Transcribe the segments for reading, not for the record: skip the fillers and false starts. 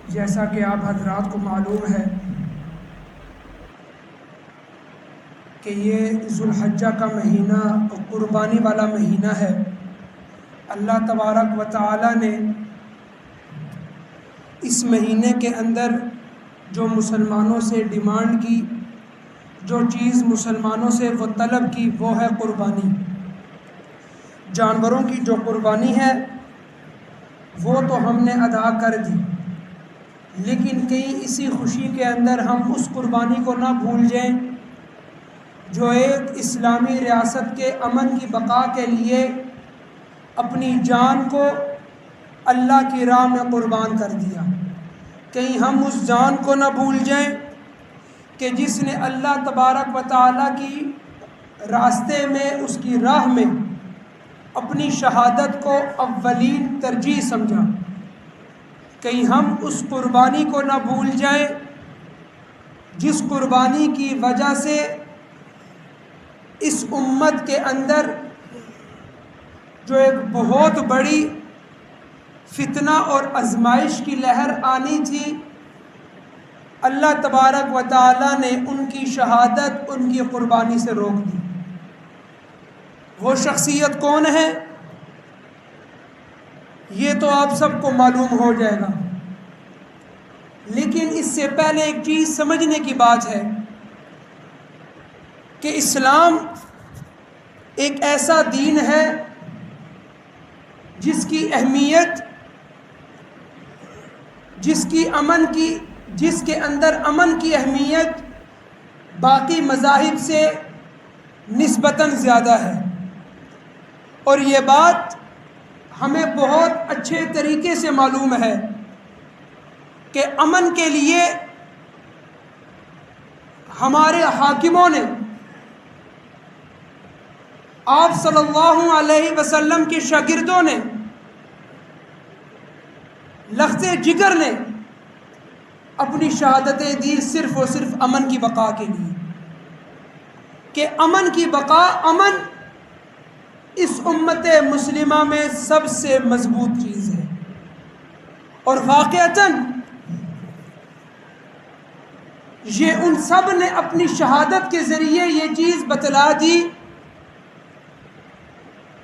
جیسا کہ آپ حضرات کو معلوم ہے کہ یہ ذوالحجہ کا مہینہ قربانی والا مہینہ ہے۔ اللہ تبارک و تعالی نے اس مہینے کے اندر جو مسلمانوں سے ڈیمانڈ کی، جو چیز مسلمانوں سے وہ طلب کی، وہ ہے قربانی۔ جانوروں کی جو قربانی ہے وہ تو ہم نے ادا کر دی، لیکن کہیں اسی خوشی کے اندر ہم اس قربانی کو نہ بھول جائیں جو ایک اسلامی ریاست کے امن کی بقا کے لیے اپنی جان کو اللہ کی راہ میں قربان کر دیا۔ کہیں ہم اس جان کو نہ بھول جائیں کہ جس نے اللہ تبارک و تعالیٰ کی راستے میں، اس کی راہ میں اپنی شہادت کو اولین ترجیح سمجھا۔ کہیں ہم اس قربانی کو نہ بھول جائیں جس قربانی کی وجہ سے اس امت کے اندر جو ایک بہت بڑی فتنہ اور آزمائش کی لہر آنی تھی، اللہ تبارک و تعالیٰ نے ان کی شہادت، ان کی قربانی سے روک دی۔ وہ شخصیت کون ہے یہ تو آپ سب کو معلوم ہو جائے گا، لیکن اس سے پہلے ایک چیز سمجھنے کی بات ہے کہ اسلام ایک ایسا دین ہے جس کی اہمیت، جس کے اندر امن کی اہمیت باقی مذاہب سے نسبتاً زیادہ ہے، اور یہ بات ہمیں بہت اچھے طریقے سے معلوم ہے کہ امن کے لیے ہمارے حاکموں نے، آپ صلی اللہ علیہ وسلم کے شاگردوں نے، لخت جگر نے اپنی شہادتیں دی صرف اور صرف امن کی بقا کے لیے، کہ امن کی بقا، امن اس امت مسلمہ میں سب سے مضبوط چیز ہے۔ اور واقعتاً یہ ان سب نے اپنی شہادت کے ذریعے یہ چیز بتلا دی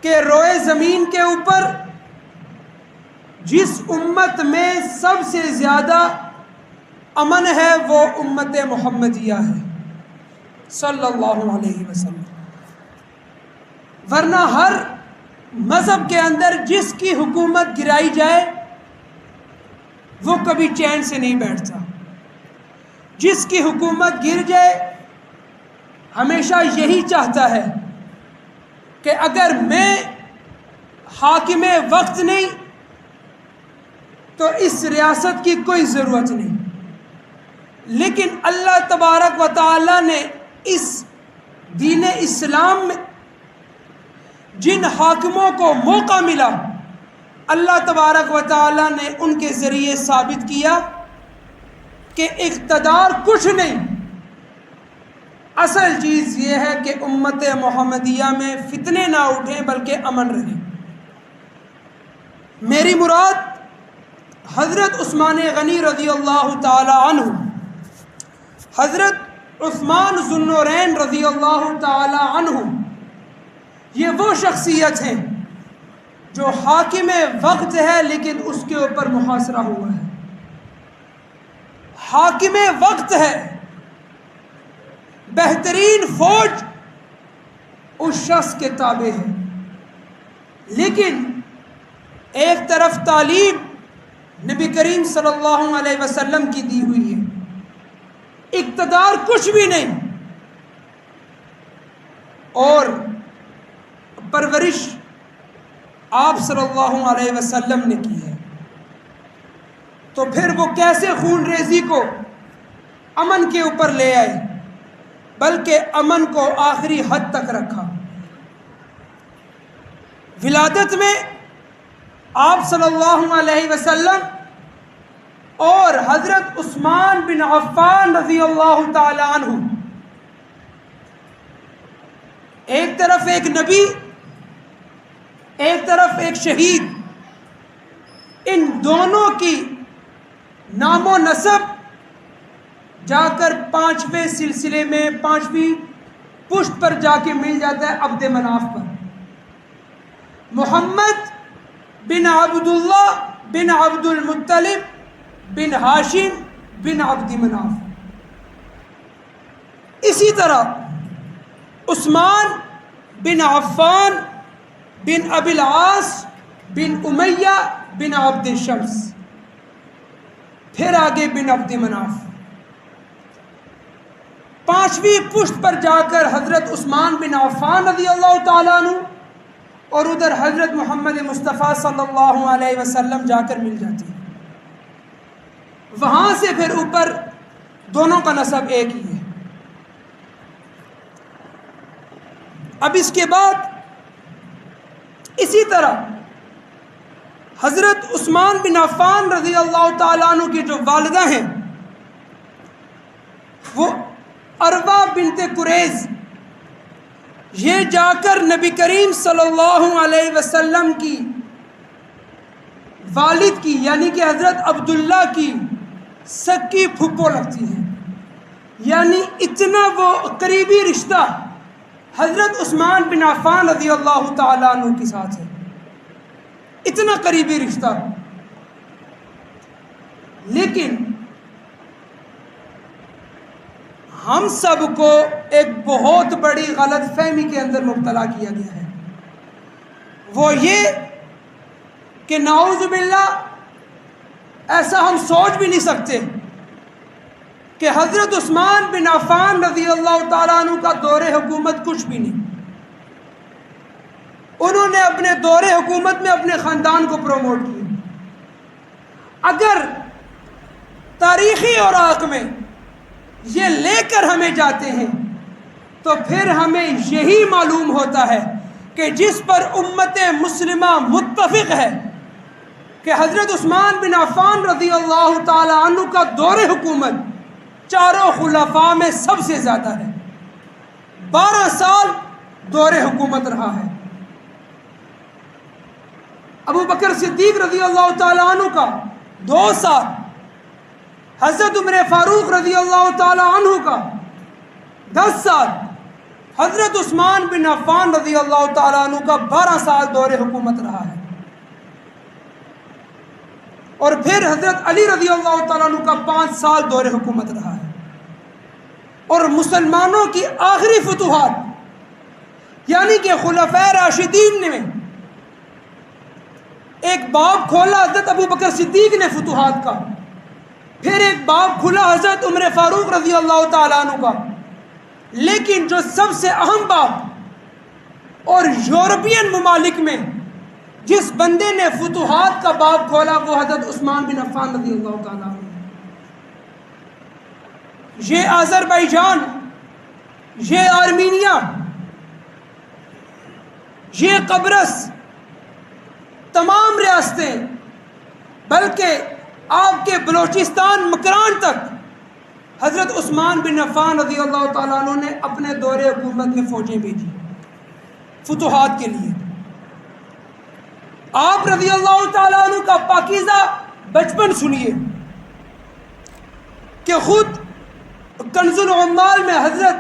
کہ روئے زمین کے اوپر جس امت میں سب سے زیادہ امن ہے وہ امت محمدیہ ہے صلی اللہ علیہ وسلم۔ ورنہ ہر مذہب کے اندر جس کی حکومت گرائی جائے وہ کبھی چین سے نہیں بیٹھتا۔ جس کی حکومت گر جائے ہمیشہ یہی چاہتا ہے کہ اگر میں حاکم وقت نہیں تو اس ریاست کی کوئی ضرورت نہیں۔ لیکن اللہ تبارک و تعالی نے اس دین اسلام میں جن حاکموں کو موقع ملا، اللہ تبارک و تعالی نے ان کے ذریعے ثابت کیا کہ اقتدار کچھ نہیں، اصل چیز یہ ہے کہ امت محمدیہ میں فتنے نہ اٹھیں بلکہ امن رہے۔ میری مراد حضرت عثمان غنی رضی اللہ تعالی عنہ، حضرت عثمان ذو النورین رضی اللہ تعالی عنہ، یہ وہ شخصیت ہیں جو حاکم وقت ہے لیکن اس کے اوپر محاصرہ ہوا ہے۔ حاکم وقت ہے، بہترین فوج اس شخص کے تابع ہے، لیکن ایک طرف تعلیم نبی کریم صلی اللہ علیہ وسلم کی دی ہوئی ہے، اقتدار کچھ بھی نہیں، اور پرورش آپ صلی اللہ علیہ وسلم نے کی ہے، تو پھر وہ کیسے خون ریزی کو امن کے اوپر لے آئے، بلکہ امن کو آخری حد تک رکھا۔ ولادت میں آپ صلی اللہ علیہ وسلم اور حضرت عثمان بن عفان رضی اللہ تعالی عنہ، ایک طرف ایک نبی ایک طرف ایک شہید، ان دونوں کی نام و نسب جا کر 5ویں سلسلے میں 5ویں پشت پر جا کے مل جاتا ہے عبد مناف پر۔ محمد بن عبداللہ بن عبد المطلب بن ہاشم بن عبد مناف۔ اسی طرح عثمان بن عفان بن ابی العاص بن امیہ بن عبد الشمس، پھر آگے بن عبد مناف۔ 5ویں پشت پر جا کر حضرت عثمان بن عفان رضی اللہ تعالیٰ عنہ اور ادھر حضرت محمد مصطفیٰ صلی اللہ علیہ وسلم جا کر مل جاتی ہے۔ وہاں سے پھر اوپر دونوں کا نسب ایک ہی ہے۔ اب اس کے بعد اسی طرح حضرت عثمان بن عفان رضی اللہ تعالیٰ عنہ کی جو والدہ ہیں وہ عروہ بنت قریظ، یہ جا کر نبی کریم صلی اللہ علیہ وسلم کی والد کی یعنی کہ حضرت عبداللہ کی سکی پھپھو لگتی ہیں، یعنی اتنا وہ قریبی رشتہ حضرت عثمان بن عفان رضی اللہ تعالیٰ عنہ کے ساتھ ہے، اتنا قریبی رشتہ۔ لیکن ہم سب کو ایک بہت بڑی غلط فہمی کے اندر مبتلا کیا گیا ہے، وہ یہ کہ نعوذ باللہ ایسا ہم سوچ بھی نہیں سکتے کہ حضرت عثمان بن عفان رضی اللہ تعالیٰ عنہ کا دور حکومت کچھ بھی نہیں، انہوں نے اپنے دور حکومت میں اپنے خاندان کو پروموٹ کیا۔ اگر تاریخی اوراق میں یہ لے کر ہمیں جاتے ہیں تو پھر ہمیں یہی معلوم ہوتا ہے کہ جس پر امت مسلمہ متفق ہے کہ حضرت عثمان بن عفان رضی اللہ تعالی عنہ کا دور حکومت چاروں خلفاء میں سب سے زیادہ ہے، 12 سال دور حکومت رہا ہے۔ ابو بکر صدیق رضی اللہ تعالی عنہ کا 2 سال، حضرت عمر فاروق رضی اللہ تعالی عنہ کا 10 سال، حضرت عثمان بن عفان رضی اللہ تعالی عنہ کا 12 سال دور حکومت رہا ہے، اور پھر حضرت علی رضی اللہ تعالیٰ عنہ کا 5 سال دور حکومت رہا ہے۔ اور مسلمانوں کی آخری فتوحات یعنی کہ خلفائے راشدین نے ایک باب کھولا حضرت ابو بکر صدیق نے فتوحات کا، پھر ایک باب کھلا حضرت عمر فاروق رضی اللہ تعالیٰ عنہ کا، لیکن جو سب سے اہم باب اور یورپین ممالک میں جس بندے نے فتوحات کا باب کھولا وہ حضرت عثمان بن عفان رضی اللہ تعالیٰ عنہ۔ یہ آذربائیجان، یہ آرمینیا، یہ قبرص، تمام ریاستیں، بلکہ آپ کے بلوچستان مکران تک حضرت عثمان بن عفان رضی اللہ تعالیٰ عنہ نے اپنے دور حکومت میں فوجیں بھیجی فتوحات کے لیے۔ آپ رضی اللہ تعالیٰ عنہ کا پاکیزہ بچپن سنیے کہ خود کنز العمال میں حضرت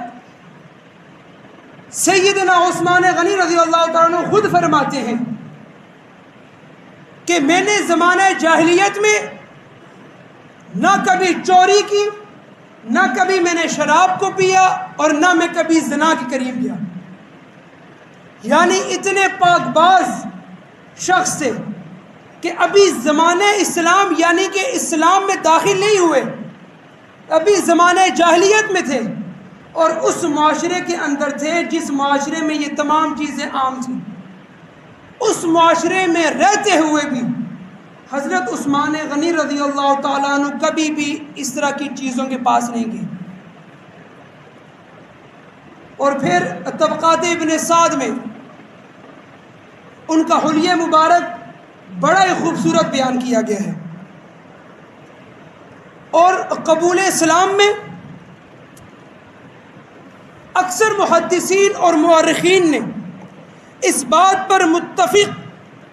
سیدنا عثمان غنی رضی اللہ تعالیٰ عنہ خود فرماتے ہیں کہ میں نے زمانہ جاہلیت میں نہ کبھی چوری کی، نہ کبھی میں نے شراب کو پیا، اور نہ میں کبھی زنا کے قریب گیا۔ یعنی اتنے پاک باز شخص تھے کہ ابھی زمانہ اسلام یعنی کہ اسلام میں داخل نہیں ہوئے، ابھی زمانہ جاہلیت میں تھے، اور اس معاشرے کے اندر تھے جس معاشرے میں یہ تمام چیزیں عام تھیں۔ اس معاشرے میں رہتے ہوئے بھی حضرت عثمان غنی رضی اللہ تعالیٰ عنہ کبھی بھی اس طرح کی چیزوں کے پاس نہیں گئے۔ اور پھر طبقات ابن سعد میں ان کا حلیہ مبارک بڑا ہی خوبصورت بیان کیا گیا ہے۔ اور قبول اسلام میں اکثر محدثین اور مورخین نے اس بات پر متفق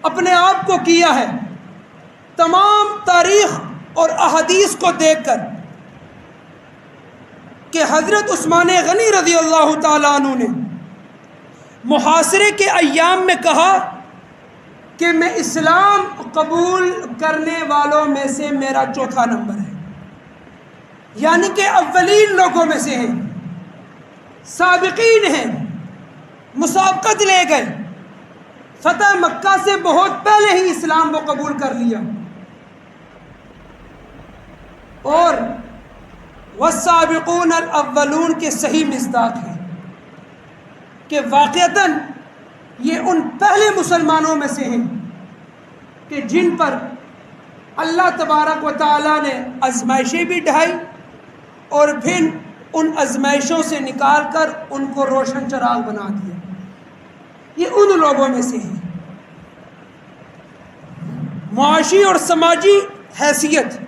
اپنے آپ کو کیا ہے تمام تاریخ اور احادیث کو دیکھ کر کہ حضرت عثمان غنی رضی اللہ تعالیٰ عنہ نے محاصرے کے ایام میں کہا کہ میں اسلام قبول کرنے والوں میں سے میرا چوتھا نمبر ہے، یعنی کہ اولین لوگوں میں سے ہیں، سابقین ہیں، مسابقت لے گئے، فتح مکہ سے بہت پہلے ہی اسلام کو قبول کر لیا، اور والسابقون الاولون کے صحیح مصداق ہے کہ واقعتاً یہ ان پہلے مسلمانوں میں سے ہیں کہ جن پر اللہ تبارک و تعالیٰ نے آزمائشیں بھی ڈھائی اور پھر ان آزمائشوں سے نکال کر ان کو روشن چراغ بنا دیا، یہ ان لوگوں میں سے ہیں۔ معاشی اور سماجی حیثیت،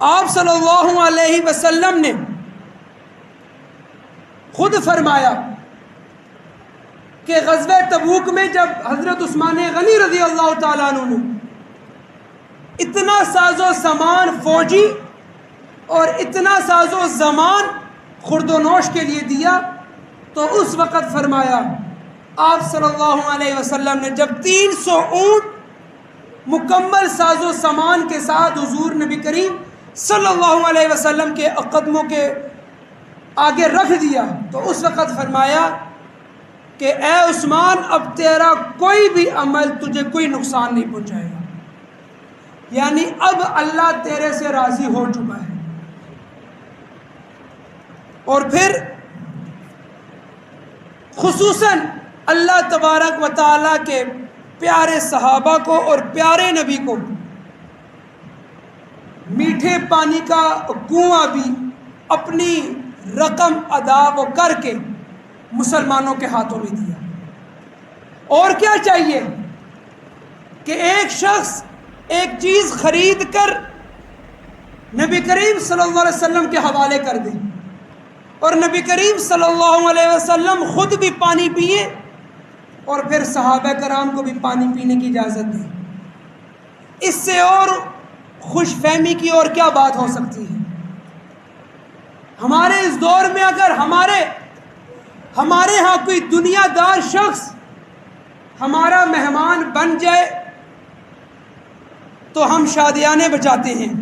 آپ صلی اللہ علیہ وسلم نے خود فرمایا کہ غزوہ تبوک میں جب حضرت عثمان غنی رضی اللہ تعالیٰ عنہ نے اتنا ساز و سامان فوجی اور اتنا ساز و سامان خورد و نوش کے لیے دیا، تو اس وقت فرمایا آپ صلی اللہ علیہ وسلم نے جب 300 اونٹ مکمل ساز و سامان کے ساتھ حضور نبی کریم صلی اللہ علیہ وسلم کے قدموں کے آگے رکھ دیا، تو اس وقت فرمایا کہ اے عثمان، اب تیرا کوئی بھی عمل تجھے کوئی نقصان نہیں پہنچائے گا، یعنی اب اللہ تیرے سے راضی ہو چکا ہے۔ اور پھر خصوصاً اللہ تبارک و تعالیٰ کے پیارے صحابہ کو اور پیارے نبی کو میٹھے پانی کا کنواں بھی اپنی رقم ادا و کر کے مسلمانوں کے ہاتھوں میں دیا۔ اور کیا چاہیے کہ ایک شخص ایک چیز خرید کر نبی کریم صلی اللہ علیہ وسلم کے حوالے کر دے اور نبی کریم صلی اللہ علیہ وسلم خود بھی پانی پیے اور پھر صحابہ کرام کو بھی پانی پینے کی اجازت دے، اس سے اور خوش فہمی کی اور کیا بات ہو سکتی ہے؟ ہمارے اس دور میں اگر ہمارے ہاں کوئی دنیا دار شخص ہمارا مہمان بن جائے تو ہم شادیانے بجاتے ہیں،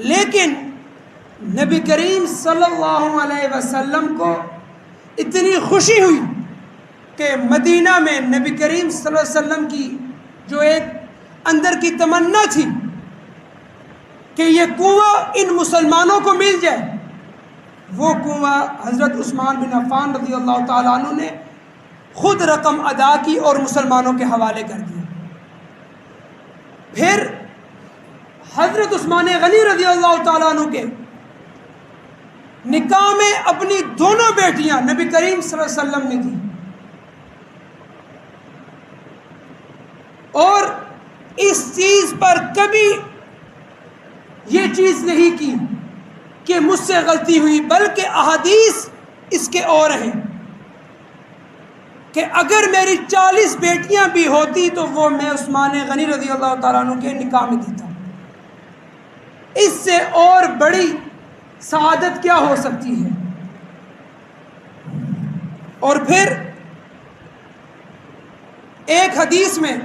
لیکن نبی کریم صلی اللہ علیہ وسلم کو اتنی خوشی ہوئی کہ مدینہ میں نبی کریم صلی اللہ علیہ وسلم کی جو ایک اندر کی تمنا تھی کہ یہ کنواں ان مسلمانوں کو مل جائے، وہ کنواں حضرت عثمان بن عفان رضی اللہ تعالیٰ عنہ نے خود رقم ادا کی اور مسلمانوں کے حوالے کر دیا۔ پھر حضرت عثمان غنی رضی اللہ تعالیٰ عنہ کے نکاح میں اپنی دونوں بیٹیاں نبی کریم صلی اللہ علیہ وسلم نے دی، اور اس چیز پر کبھی یہ چیز نہیں کی کہ مجھ سے غلطی ہوئی، بلکہ احادیث اس کے اور ہیں کہ اگر میری 40 بیٹیاں بھی ہوتی تو وہ میں عثمان غنی رضی اللہ تعالیٰ عنہ کے نکاح میں دیتا۔ اس سے اور بڑی سعادت کیا ہو سکتی ہے؟ اور پھر ایک حدیث میں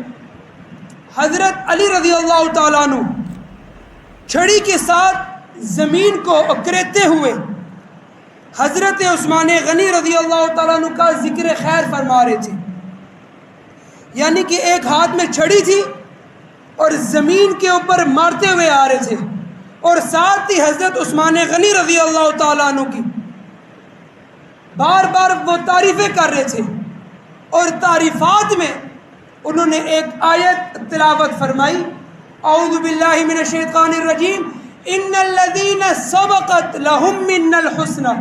حضرت علی رضی اللہ تعالیٰ عنہ چھڑی کے ساتھ زمین کو اکریتے ہوئے حضرت عثمان غنی رضی اللہ تعالیٰ عنہ کا ذکر خیر فرما رہے تھے، یعنی کہ ایک ہاتھ میں چھڑی تھی اور زمین کے اوپر مارتے ہوئے آ رہے تھے، اور ساتھ ہی حضرت عثمان غنی رضی اللہ تعالیٰ عنہ کی بار بار وہ تعریفیں کر رہے تھے، اور تعریفات میں انہوں نے ایک آیت تلاوت فرمائی، اعوذ باللہ من الشیطان الرجیم، ان الذین سبقت لہم من الحسنى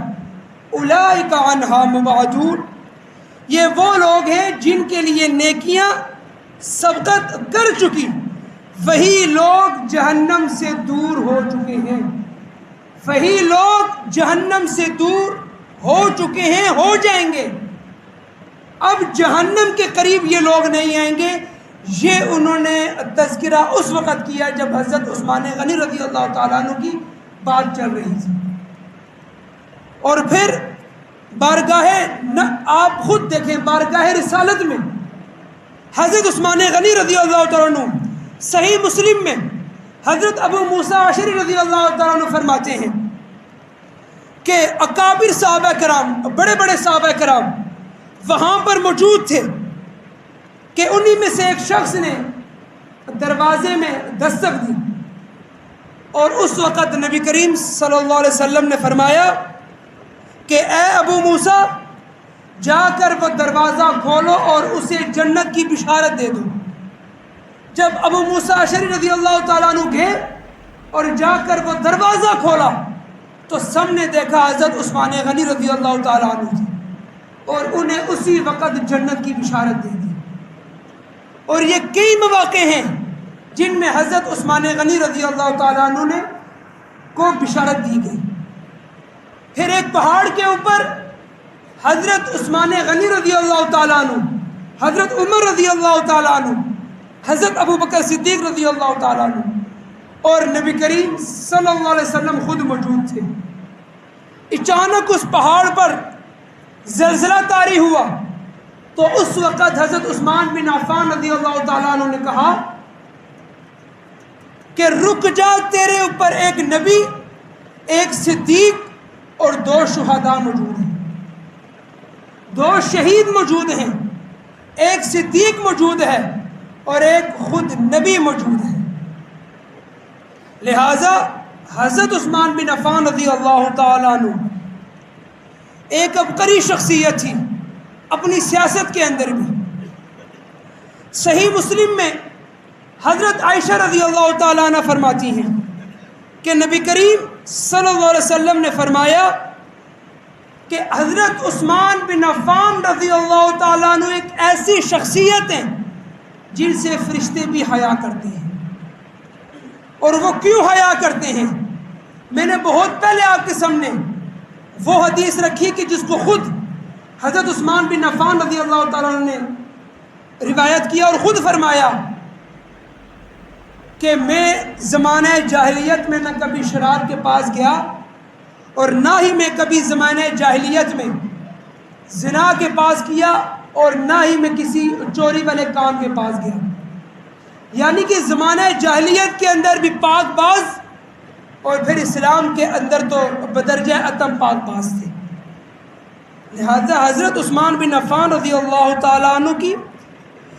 اولئک عنہا مبعدون، یہ وہ لوگ ہیں جن کے لیے نیکیاں سبقت کر چکی، وہی لوگ جہنم سے دور ہو چکے ہیں، وہی لوگ جہنم سے دور ہو چکے ہیں، ہو جائیں گے۔ اب جہنم کے قریب یہ لوگ نہیں آئیں گے. یہ انہوں نے تذکرہ اس وقت کیا جب حضرت عثمان غنی رضی اللہ تعالیٰ عنہ کی بات چل رہی تھی. اور پھر آپ خود دیکھیں بارگاہ رسالت میں حضرت عثمان غنی رضی اللہ تعالیٰ عنہ صحیح مسلم میں حضرت ابو موسیٰ اشعری رضی اللہ تعالیٰ عنہ فرماتے ہیں کہ اکابر صحابہ کرام، بڑے بڑے صحابہ کرام وہاں پر موجود تھے کہ انہی میں سے ایک شخص نے دروازے میں دستک دی، اور اس وقت نبی کریم صلی اللہ علیہ وسلم نے فرمایا کہ اے ابو موسیٰ، جا کر وہ دروازہ کھولو اور اسے جنت کی بشارت دے دو. جب ابو موسیٰ اشعری رضی اللہ تعالیٰ عنہ گئے اور جا کر وہ دروازہ کھولا تو سب نے دیکھا حضرت عثمان غنی رضی اللہ تعالیٰ عنہ تھے، اور انہیں اسی وقت جنت کی بشارت دے دی. اور یہ کئی مواقع ہیں جن میں حضرت عثمان غنی رضی اللہ تعالیٰ عنہ نے کو بشارت دی گئی. پھر ایک پہاڑ کے اوپر حضرت عثمان غنی رضی اللہ تعالیٰ عنہ، حضرت عمر رضی اللہ تعالیٰ عنہ، حضرت ابو بکر صدیق رضی اللہ تعالیٰ عنہ اور نبی کریم صلی اللہ علیہ وسلم خود موجود تھے. اچانک اس پہاڑ پر زلزلہ طاری ہوا تو اس وقت حضرت عثمان بن عفان رضی اللہ تعالیٰ عنہ نے کہا کہ رک جا، تیرے اوپر ایک نبی، ایک صدیق اور 2 شہداء موجود ہیں، 2 شہید موجود ہیں، ایک صدیق موجود ہے اور ایک خود نبی موجود ہے. لہذا حضرت عثمان بن عفان رضی اللہ تعالیٰ عنہ ایک عبقری شخصیت تھی اپنی سیاست کے اندر بھی. صحیح مسلم میں حضرت عائشہ رضی اللہ تعالیٰ عنہ فرماتی ہیں کہ نبی کریم صلی اللہ علیہ وسلم نے فرمایا کہ حضرت عثمان بن عفان رضی اللہ تعالیٰ عنہ ایک ایسی شخصیت ہیں جن سے فرشتے بھی حیا کرتے ہیں. اور وہ کیوں حیا کرتے ہیں؟ میں نے بہت پہلے آپ کے سامنے وہ حدیث رکھی کہ جس کو خود حضرت عثمان بن عفان رضی اللہ تعالیٰ عنہ نے روایت کیا اور خود فرمایا کہ میں زمانہ جاہلیت میں نہ کبھی شراب کے پاس گیا اور نہ ہی میں کبھی زمانہ جاہلیت میں زنا کے پاس کیا اور نہ ہی میں کسی چوری والے کام کے پاس گیا. یعنی کہ زمانہ جاہلیت کے اندر بھی پاک باز اور پھر اسلام کے اندر تو بدرجہ اتم پاک باز تھے. لہذا حضرت عثمان بن عفان رضی اللہ تعالیٰ عنہ کی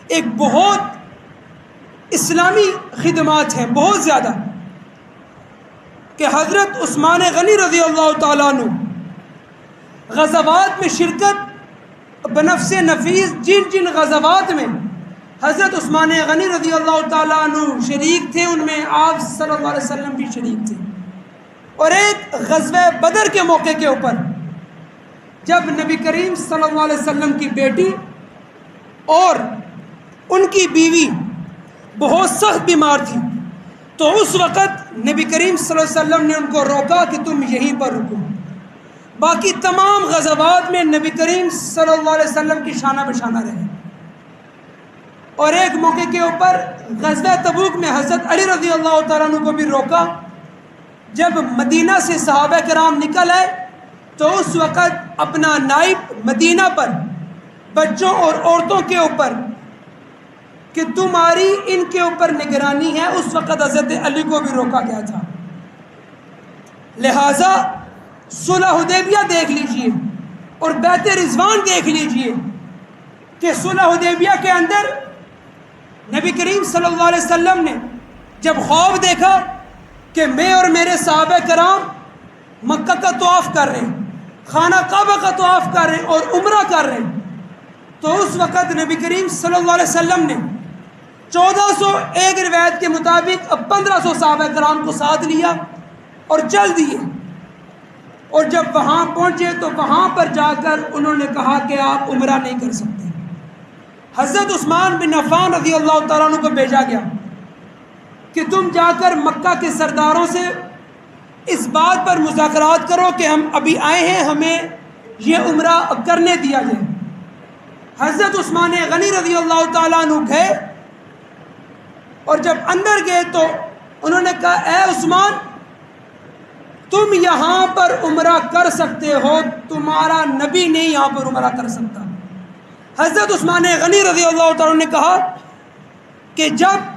ایک بہت اسلامی خدمات ہیں، بہت زیادہ، کہ حضرت عثمان غنی رضی اللہ تعالیٰ عنہ غزوات میں شرکت بنفس نفیس، جن غزوات میں حضرت عثمان غنی رضی اللہ تعالیٰ عنہ شریک تھے ان میں آپ صلی اللہ علیہ وسلم بھی شریک تھے. اور ایک غزوہ بدر کے موقع کے اوپر جب نبی کریم صلی اللہ علیہ وسلم کی بیٹی اور ان کی بیوی بہت سخت بیمار تھی تو اس وقت نبی کریم صلی اللہ علیہ وسلم نے ان کو روکا کہ تم یہیں پر رکو. باقی تمام غزوات میں نبی کریم صلی اللہ علیہ وسلم کی شانہ بشانہ رہے. اور ایک موقع کے اوپر غزوہ تبوک میں حضرت علی رضی اللہ تعالیٰ عنہ کو بھی روکا. جب مدینہ سے صحابہ کرام نکل آئے تو اس وقت اپنا نائب مدینہ پر بچوں اور عورتوں کے اوپر کہ تمہاری ان کے اوپر نگرانی ہے، اس وقت حضرت علی کو بھی روکا گیا تھا. لہٰذا صلح حدیبیہ دیکھ لیجئے اور بیعت رضوان دیکھ لیجئے کہ صلح حدیبیہ کے اندر نبی کریم صلی اللہ علیہ وسلم نے جب خواب دیکھا کہ میں اور میرے صحابہ کرام مکہ کا طواف کر رہے ہیں، خانہ کعبہ کا طواف کر رہے ہیں اور عمرہ کر رہے ہیں، تو اس وقت نبی کریم صلی اللہ علیہ وسلم نے 1400 ایک روایت کے مطابق 1500 صحابہ کرام کو ساتھ لیا اور چل دیے. اور جب وہاں پہنچے تو وہاں پر جا کر انہوں نے کہا کہ آپ عمرہ نہیں کر سکتے. حضرت عثمان بن عفان رضی اللہ تعالیٰ عنہ کو بھیجا گیا کہ تم جا کر مکہ کے سرداروں سے اس بات پر مذاکرات کرو کہ ہم ابھی آئے ہیں، ہمیں یہ عمرہ کرنے دیا جائے. حضرت عثمان غنی رضی اللہ تعالیٰ عنہ گئے، اور جب اندر گئے تو انہوں نے کہا اے عثمان، تم یہاں پر عمرہ کر سکتے ہو، تمہارا نبی نہیں یہاں پر عمرہ کر سکتا۔ حضرت عثمان غنی رضی اللہ تعالیٰ نے کہا کہ جب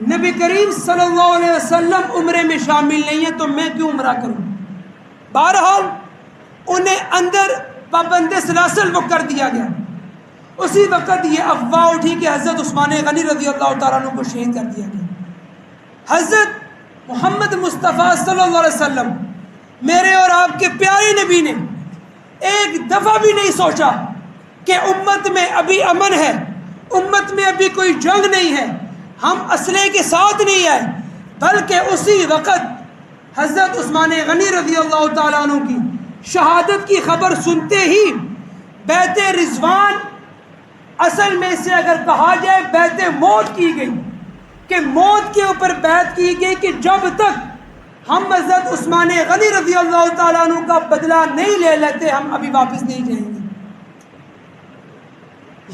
نبی کریم صلی اللہ علیہ وسلم عمرے میں شامل نہیں ہیں تو میں کیوں عمرہ کروں؟ بہرحال انہیں اندر پابند سلاسل وہ کر دیا گیا۔ اسی وقت یہ افواہ اٹھی کہ حضرت عثمان غنی رضی اللہ تعالیٰ عنہ کو شہید کر دیا گیا۔ حضرت محمد مصطفیٰ صلی اللہ علیہ وسلم، میرے اور آپ کے پیارے نبی نے ایک دفعہ بھی نہیں سوچا کہ امت میں ابھی امن ہے، امت میں ابھی کوئی جنگ نہیں ہے، ہم اسلحے کے ساتھ نہیں آئے، بلکہ اسی وقت حضرت عثمان غنی رضی اللہ تعالیٰ عنہ کی شہادت کی خبر سنتے ہی بیعت رضوان، اصل میں سے اگر کہا جائے بیعت موت کی گئی، کہ موت کے اوپر بیعت کی گئی کہ جب تک ہم حضرت عثمان غنی رضی اللہ تعالیٰ عنہ کا بدلہ نہیں لے لیتے ہم ابھی واپس نہیں جائیں گے۔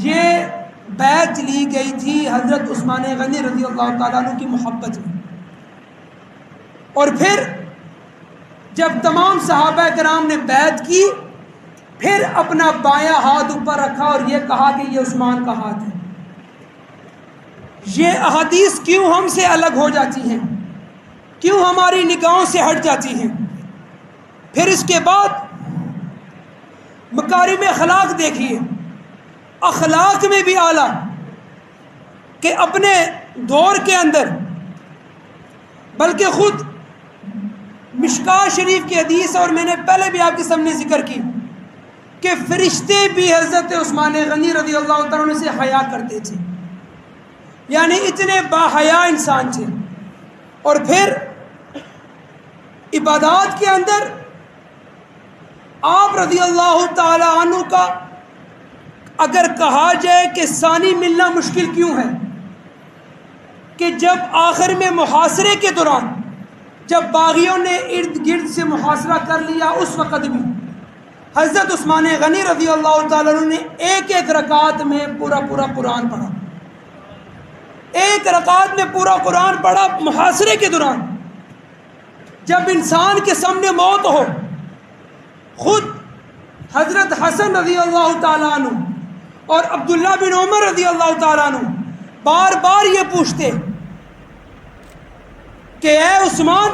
یہ بیعت لی گئی تھی حضرت عثمان غنی رضی اللہ تعالیٰ عنہ کی محبت میں۔ اور پھر جب تمام صحابہ کرام نے بیعت کی، پھر اپنا بایاں ہاتھ اوپر رکھا اور یہ کہا کہ یہ عثمان کا ہاتھ ہے۔ یہ احادیث کیوں ہم سے الگ ہو جاتی ہیں، کیوں ہماری نگاہوں سے ہٹ جاتی ہیں؟ پھر اس کے بعد مکارم اخلاق دیکھیے، اخلاق میں بھی اعلیٰ کہ اپنے دور کے اندر، بلکہ خود مشکاہ شریف کی حدیث، اور میں نے پہلے بھی آپ کے سامنے ذکر کی کہ فرشتے بھی حضرت عثمان غنی رضی اللہ تعالیٰ عنہ سے حیا کرتے تھے، یعنی اتنے باحیا انسان تھے۔ اور پھر عبادات کے اندر آپ رضی اللہ تعالیٰ عنہ کا اگر کہا جائے کہ ثانی ملنا مشکل کیوں ہے، کہ جب آخر میں محاصرے کے دوران جب باغیوں نے ارد گرد سے محاصرہ کر لیا، اس وقت بھی حضرت عثمان غنی رضی اللہ تعالیٰ عنہ نے ایک ایک رکعت میں پورا قرآن پڑھا، ایک رکعت میں پورا قرآن پڑھا محاصرے کے دوران۔ جب انسان کے سامنے موت ہو، خود حضرت حسن رضی اللہ تعالیٰ عنہ اور عبداللہ بن عمر رضی اللہ تعالیٰ عنہ بار بار یہ پوچھتے کہ اے عثمان،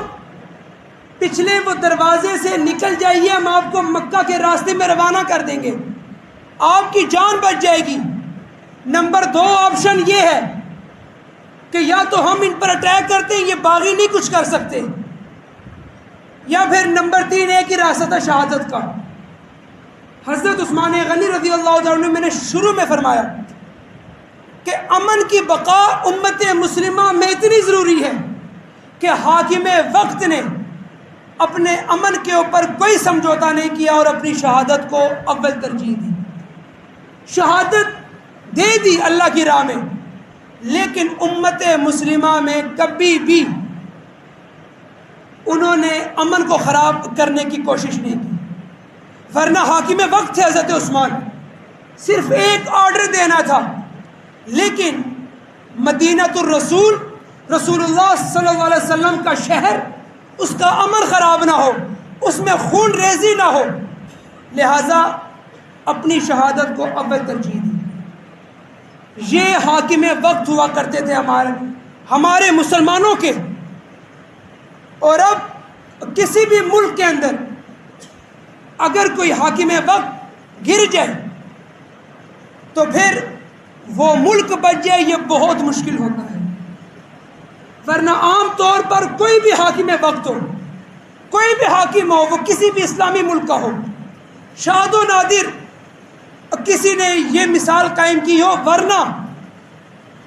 پچھلے وہ دروازے سے نکل جائیے، ہم آپ کو مکہ کے راستے میں روانہ کر دیں گے، آپ کی جان بچ جائے گی۔ نمبر 2 آپشن یہ ہے کہ یا تو ہم ان پر اٹیک کرتے ہیں، یہ باغی نہیں کچھ کر سکتے، یا پھر نمبر 3 ایک ہی راستہ شہادت کا۔ حضرت عثمان غنی رضی اللہ تعالیٰ عنہ میں نے شروع میں فرمایا کہ امن کی بقا امت مسلمہ میں اتنی ضروری ہے کہ حاکم وقت نے اپنے امن کے اوپر کوئی سمجھوتا نہیں کیا اور اپنی شہادت کو اول ترجیح دی، شہادت دے دی اللہ کی راہ میں، لیکن امت مسلمہ میں کبھی بھی انہوں نے امن کو خراب کرنے کی کوشش نہیں کی۔ ورنہ حاکم وقت تھے حضرت عثمان، صرف ایک آرڈر دینا تھا، لیکن مدینۃ الرسول، رسول اللہ صلی اللہ علیہ وسلم کا شہر، اس کا امن خراب نہ ہو، اس میں خون ریزی نہ ہو، لہٰذا اپنی شہادت کو اول ترجیح دی۔ یہ حاکم وقت ہوا کرتے تھے ہمارے مسلمانوں کے۔ اور اب کسی بھی ملک کے اندر اگر کوئی حاکم وقت گر جائے تو پھر وہ ملک بچ جائے، یہ بہت مشکل ہوتا ہے۔ ورنہ عام طور پر کوئی بھی حاکم وقت ہو، کوئی بھی حاکم ہو، وہ کسی بھی اسلامی ملک کا ہو، شاد و نادر کسی نے یہ مثال قائم کی ہو، ورنہ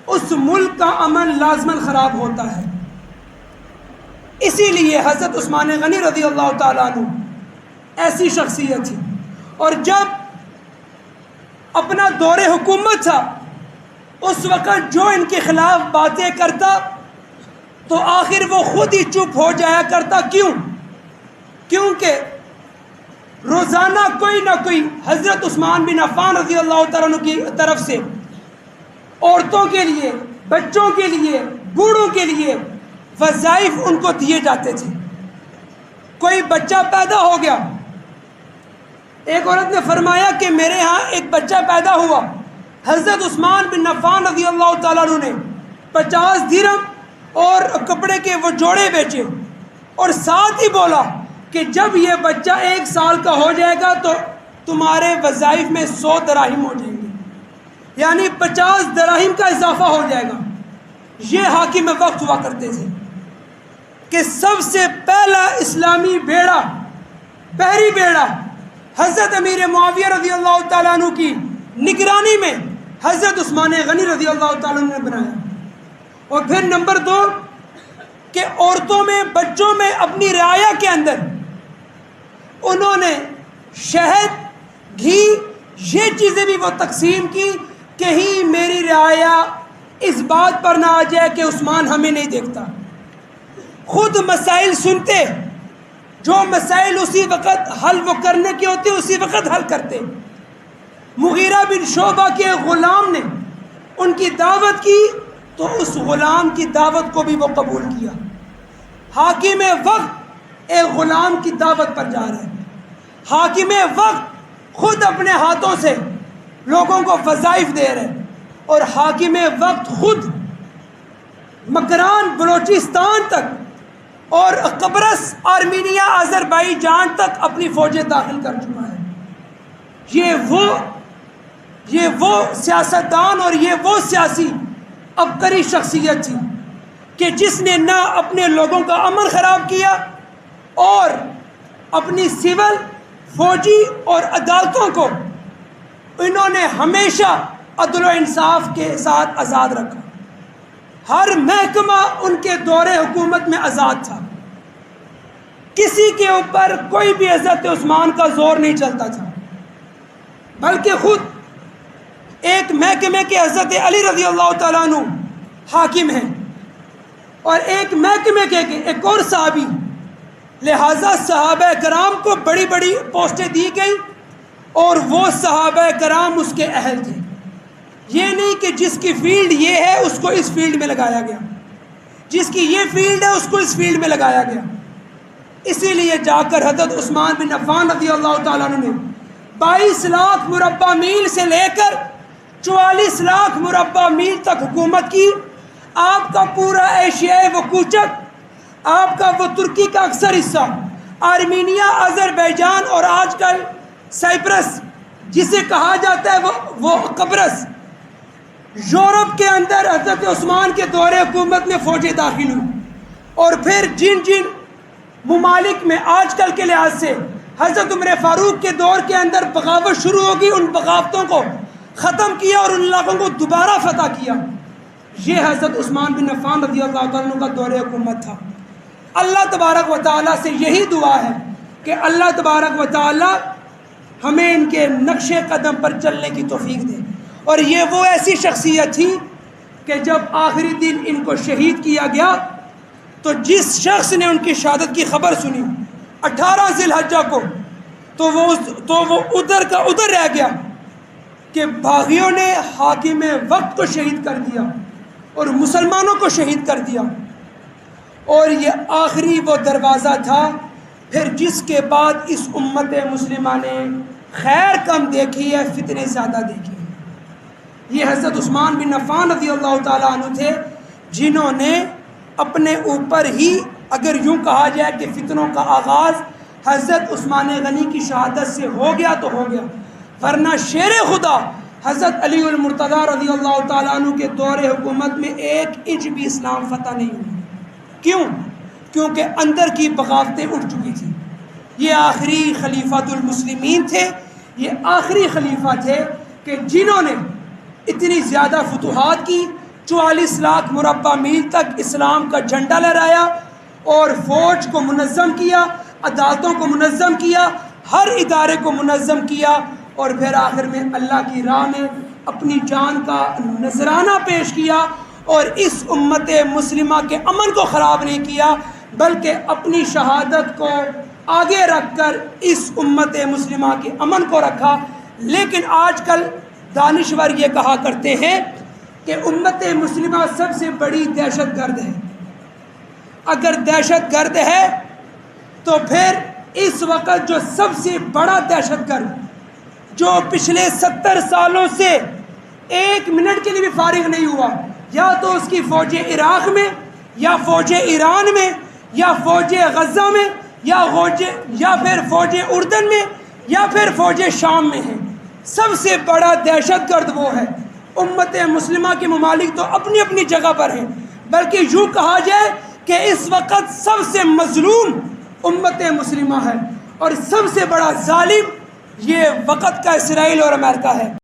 اس ملک کا امن لازماً خراب ہوتا ہے۔ اسی لیے حضرت عثمان غنی رضی اللہ تعالیٰ عنہ ایسی شخصیت تھی، اور جب اپنا دور حکومت تھا اس وقت جو ان کے خلاف باتیں کرتا تو آخر وہ خود ہی چپ ہو جایا کرتا۔ کیوں؟ کیونکہ روزانہ کوئی نہ کوئی حضرت عثمان بن عفان رضی اللہ تعالیٰ عنہ کی طرف سے عورتوں کے لیے، بچوں کے لیے، بوڑھوں کے لیے وظائف ان کو دیے جاتے تھے۔ کوئی بچہ پیدا ہو گیا، ایک عورت نے فرمایا کہ میرے ہاں ایک بچہ پیدا ہوا، حضرت عثمان بن عفان رضی اللہ تعالیٰ عنہ نے 50 درہم اور کپڑے کے وہ جوڑے بیچے، اور ساتھ ہی بولا کہ جب یہ بچہ 1 سال کا ہو جائے گا تو تمہارے وظائف میں 100 دراہم ہو جائیں گے، یعنی 50 دراہم کا اضافہ ہو جائے گا۔ یہ حاکم وقت ہوا کرتے تھے کہ سب سے پہلا اسلامی بیڑا، بحری بیڑا حضرت امیر معاویہ رضی اللہ تعالیٰ عنہ کی نگرانی میں حضرت عثمان غنی رضی اللہ تعالیٰ عنہ نے بنایا۔ اور پھر نمبر 2 کہ عورتوں میں، بچوں میں، اپنی رعایا کے اندر انہوں نے شہد، گھی، یہ چیزیں بھی وہ تقسیم کی، کہیں میری رعایا اس بات پر نہ آ جائے کہ عثمان ہمیں نہیں دیکھتا۔ خود مسائل سنتے، جو مسائل اسی وقت حل وہ کرنے کے ہوتے اسی وقت حل کرتے۔ مغیرہ بن شعبہ کے غلام نے ان کی دعوت کی تو اس غلام کی دعوت کو بھی وہ قبول کیا۔ حاکم وقت ایک غلام کی دعوت پر جا رہے ہیں، حاکم وقت خود اپنے ہاتھوں سے لوگوں کو وظائف دے رہے ہیں، اور حاکم وقت خود مکران، بلوچستان تک اور قبرص، آرمینیا، آذربائیجان تک اپنی فوجیں داخل کر چکا ہے۔ یہ وہ سیاستدان اور یہ وہ سیاسی عبقری شخصیت تھی کہ جس نے نہ اپنے لوگوں کا امن خراب کیا اور اپنی سول، فوجی اور عدالتوں کو انہوں نے ہمیشہ عدل و انصاف کے ساتھ آزاد رکھا۔ ہر محکمہ ان کے دور حکومت میں آزاد تھا، کسی کے اوپر کوئی بھی حضرت عثمان کا زور نہیں چلتا تھا، بلکہ خود ایک محکمے کے حضرت علی رضی اللہ تعالیٰ عنہ حاکم ہیں، اور ایک محکمے کے ایک اور صحابی، لہٰذا صحابہ کرام کو بڑی بڑی پوسٹیں دی گئی، اور وہ صحابہ کرام اس کے اہل تھے۔ یہ نہیں کہ جس کی فیلڈ یہ ہے اس کو اس فیلڈ میں لگایا گیا، جس کی یہ فیلڈ ہے اس کو اس فیلڈ میں لگایا گیا۔ اسی لیے جا کر حضرت عثمان بن عفان رضی اللہ تعالیٰ عنہ نے 22 لاکھ مربع میل سے لے کر 44 لاکھ مربع میل تک حکومت کی۔ آپ کا پورا ایشیائے وہ کوچک، آپ کا وہ ترکی کا اکثر حصہ، آرمینیا، آذربائیجان اور آج کل سائپرس جسے کہا جاتا ہے وہ قبرص، یورپ کے اندر حضرت عثمان کے دور حکومت میں فوجیں داخل ہوئی، اور پھر جن ممالک میں آج کل کے لحاظ سے حضرت عمر فاروق کے دور کے اندر بغاوت شروع ہوگی، ان بغاوتوں کو ختم کیا اور ان علاقوں کو دوبارہ فتح کیا۔ یہ حضرت عثمان بن عفان رضی اللہ تعالیٰ عنہ کا دور حکومت تھا۔ اللہ تبارک و تعالیٰ سے یہی دعا ہے کہ اللہ تبارک و تعالیٰ ہمیں ان کے نقش قدم پر چلنے کی توفیق دے۔ اور یہ وہ ایسی شخصیت تھی کہ جب آخری دن ان کو شہید کیا گیا تو جس شخص نے ان کی شہادت کی خبر سنی 18 ذی الحجہ کو، تو وہ ادھر کا ادھر رہ گیا کہ باغیوں نے حاکم وقت کو شہید کر دیا اور مسلمانوں کو شہید کر دیا۔ اور یہ آخری وہ دروازہ تھا پھر جس کے بعد اس امت مسلمہ نے خیر کم دیکھی ہے، فتنے زیادہ دیکھی ہے۔ یہ حضرت عثمان بن عفان رضی اللہ تعالیٰ عنہ تھے جنہوں نے اپنے اوپر ہی، اگر یوں کہا جائے کہ فتنوں کا آغاز حضرت عثمان غنی کی شہادت سے ہو گیا تو ہو گیا، ورنہ شیر خدا حضرت علی المرتضیٰ رضی اللہ تعالیٰ عنہ کے دور حکومت میں 1 انچ بھی اسلام فتح نہیں ہوا۔ کیوں؟ کیونکہ اندر کی بغاوتیں اٹھ چکی تھیں۔ یہ آخری خلیفۃ المسلمین تھے، یہ آخری خلیفہ تھے کہ جنہوں نے اتنی زیادہ فتوحات کی، 44 لاکھ مربع میل تک اسلام کا جھنڈا لہرایا اور فوج کو منظم کیا، عدالتوں کو منظم کیا، ہر ادارے کو منظم کیا، اور پھر آخر میں اللہ کی راہ میں اپنی جان کا نذرانہ پیش کیا، اور اس امت مسلمہ کے امن کو خراب نہیں کیا بلکہ اپنی شہادت کو آگے رکھ کر اس امت مسلمہ کے امن کو رکھا۔ لیکن آج کل دانشور یہ کہا کرتے ہیں کہ امت مسلمہ سب سے بڑی دہشت گرد ہے۔ اگر دہشت گرد ہے تو پھر اس وقت جو سب سے بڑا دہشت گرد جو پچھلے 70 سالوں سے ایک منٹ کے لیے بھی فارغ نہیں ہوا، یا تو اس کی فوج عراق میں، یا فوج ایران میں، یا فوج غزہ میں، یا پھر فوج اردن میں، یا پھر فوج شام میں ہے، سب سے بڑا دہشت گرد وہ ہے۔ امت مسلمہ کے ممالک تو اپنی اپنی جگہ پر ہیں، بلکہ یوں کہا جائے کہ اس وقت سب سے مظلوم امت مسلمہ ہے، اور سب سے بڑا ظالم یہ وقت کا اسرائیل اور امریکہ ہے۔